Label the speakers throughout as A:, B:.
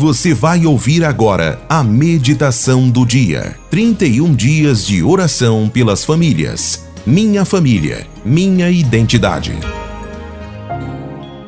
A: Você vai ouvir agora a meditação do dia. 31 dias de oração pelas famílias. Minha família, minha identidade.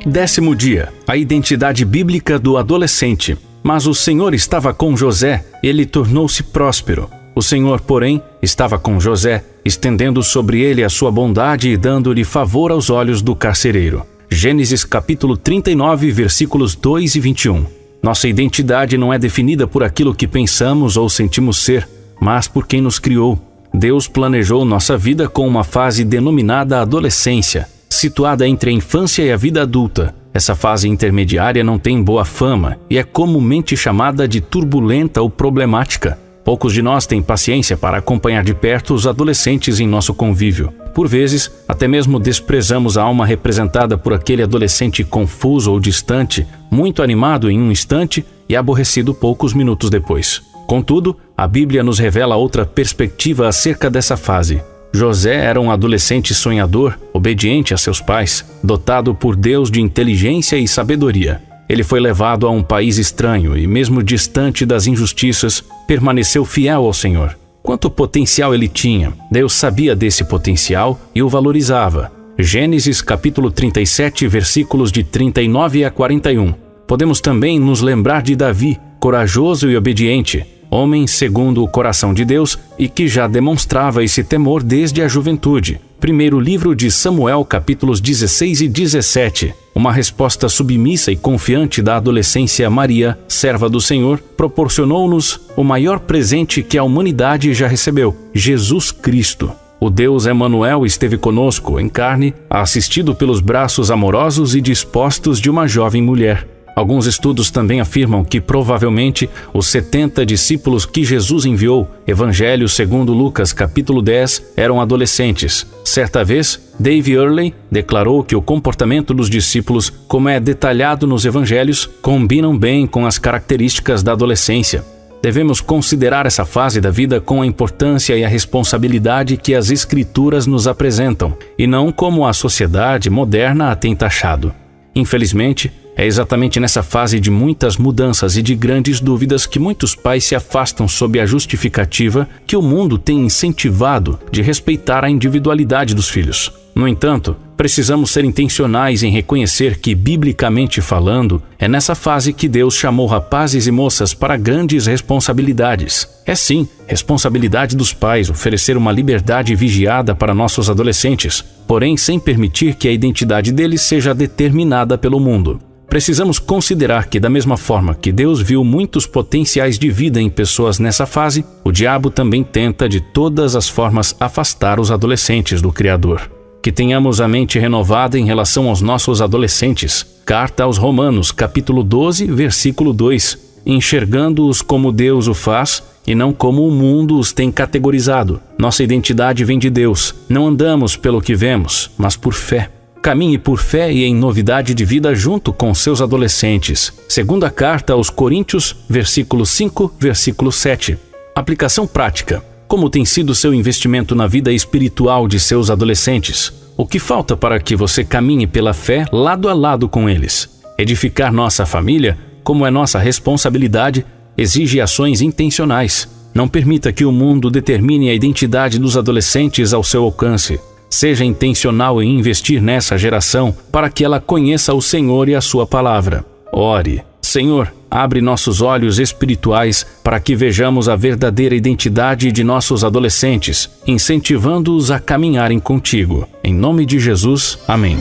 B: 10º dia, a identidade bíblica do adolescente. Mas o Senhor estava com José, ele tornou-se próspero. O Senhor, porém, estava com José, estendendo sobre ele a sua bondade e dando-lhe favor aos olhos do carcereiro. Gênesis capítulo 39, versículos 2 e 21. Nossa identidade não é definida por aquilo que pensamos ou sentimos ser, mas por quem nos criou. Deus planejou nossa vida com uma fase denominada adolescência, situada entre a infância e a vida adulta. Essa fase intermediária não tem boa fama e é comumente chamada de turbulenta ou problemática. Poucos de nós têm paciência para acompanhar de perto os adolescentes em nosso convívio. Por vezes, até mesmo desprezamos a alma representada por aquele adolescente confuso ou distante, muito animado em um instante e aborrecido poucos minutos depois. Contudo, a Bíblia nos revela outra perspectiva acerca dessa fase. José era um adolescente sonhador, obediente a seus pais, dotado por Deus de inteligência e sabedoria. Ele foi levado a um país estranho e, mesmo distante das injustiças, permaneceu fiel ao Senhor. Quanto potencial ele tinha, Deus sabia desse potencial e o valorizava. Gênesis capítulo 37, versículos de 39 a 41. Podemos também nos lembrar de Davi, corajoso e obediente, homem segundo o coração de Deus e que já demonstrava esse temor desde a juventude. Primeiro livro de Samuel, capítulos 16 e 17. Uma resposta submissa e confiante da adolescência Maria, serva do Senhor, proporcionou-nos o maior presente que a humanidade já recebeu: Jesus Cristo. O Deus Emanuel esteve conosco em carne, assistido pelos braços amorosos e dispostos de uma jovem mulher. Alguns estudos também afirmam que provavelmente os 70 discípulos que Jesus enviou, Evangelho segundo Lucas capítulo 10, eram adolescentes. Certa vez, Dave Earley declarou que o comportamento dos discípulos, como é detalhado nos evangelhos, combinam bem com as características da adolescência. Devemos considerar essa fase da vida com a importância e a responsabilidade que as Escrituras nos apresentam, e não como a sociedade moderna a tem taxado. Infelizmente, é exatamente nessa fase de muitas mudanças e de grandes dúvidas que muitos pais se afastam sob a justificativa que o mundo tem incentivado de respeitar a individualidade dos filhos. No entanto, precisamos ser intencionais em reconhecer que, biblicamente falando, é nessa fase que Deus chamou rapazes e moças para grandes responsabilidades. É sim, responsabilidade dos pais oferecer uma liberdade vigiada para nossos adolescentes, porém sem permitir que a identidade deles seja determinada pelo mundo. Precisamos considerar que, da mesma forma que Deus viu muitos potenciais de vida em pessoas nessa fase, o diabo também tenta de todas as formas afastar os adolescentes do Criador. Que tenhamos a mente renovada em relação aos nossos adolescentes. Carta aos Romanos, capítulo 12, versículo 2. Enxergando-os como Deus o faz e não como o mundo os tem categorizado. Nossa identidade vem de Deus. Não andamos pelo que vemos, mas por fé. Caminhe por fé e em novidade de vida junto com seus adolescentes. Segunda carta aos Coríntios, versículo 5, versículo 7. Aplicação prática. Como tem sido seu investimento na vida espiritual de seus adolescentes? O que falta para que você caminhe pela fé lado a lado com eles? Edificar nossa família, como é nossa responsabilidade, exige ações intencionais. Não permita que o mundo determine a identidade dos adolescentes ao seu alcance. Seja intencional em investir nessa geração para que ela conheça o Senhor e a sua palavra. Ore. Senhor, abre nossos olhos espirituais para que vejamos a verdadeira identidade de nossos adolescentes, incentivando-os a caminharem contigo. Em nome de Jesus, amém.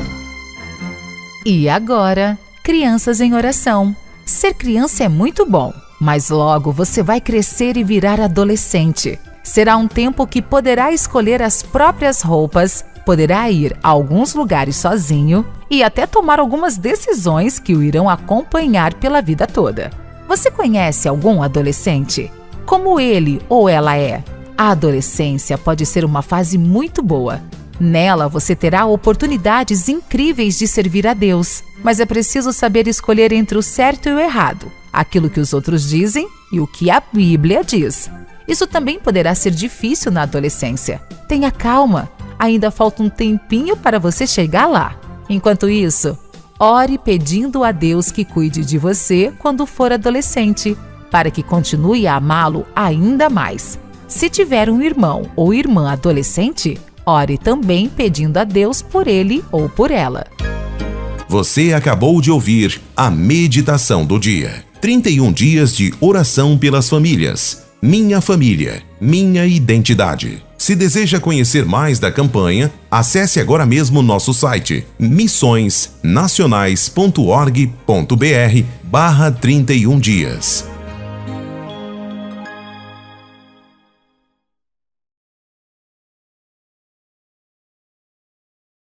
C: E agora, crianças em oração. Ser criança é muito bom, mas logo você vai crescer e virar adolescente. Será um tempo que poderá escolher as próprias roupas, poderá ir a alguns lugares sozinho e até tomar algumas decisões que o irão acompanhar pela vida toda. Você conhece algum adolescente? Como ele ou ela é? A adolescência pode ser uma fase muito boa. Nela você terá oportunidades incríveis de servir a Deus, mas é preciso saber escolher entre o certo e o errado, aquilo que os outros dizem e o que a Bíblia diz. Isso também poderá ser difícil na adolescência. Tenha calma, ainda falta um tempinho para você chegar lá. Enquanto isso, Ore pedindo a Deus que cuide de você quando for adolescente, para que continue a amá-lo ainda mais. Se tiver um irmão ou irmã adolescente, ore também pedindo a Deus por ele ou por ela.
A: Você acabou de ouvir a meditação do dia. 31 dias de oração pelas famílias. Minha família, minha identidade. Se deseja conhecer mais da campanha, acesse agora mesmo nosso site missõesnacionais.org.br/31 dias.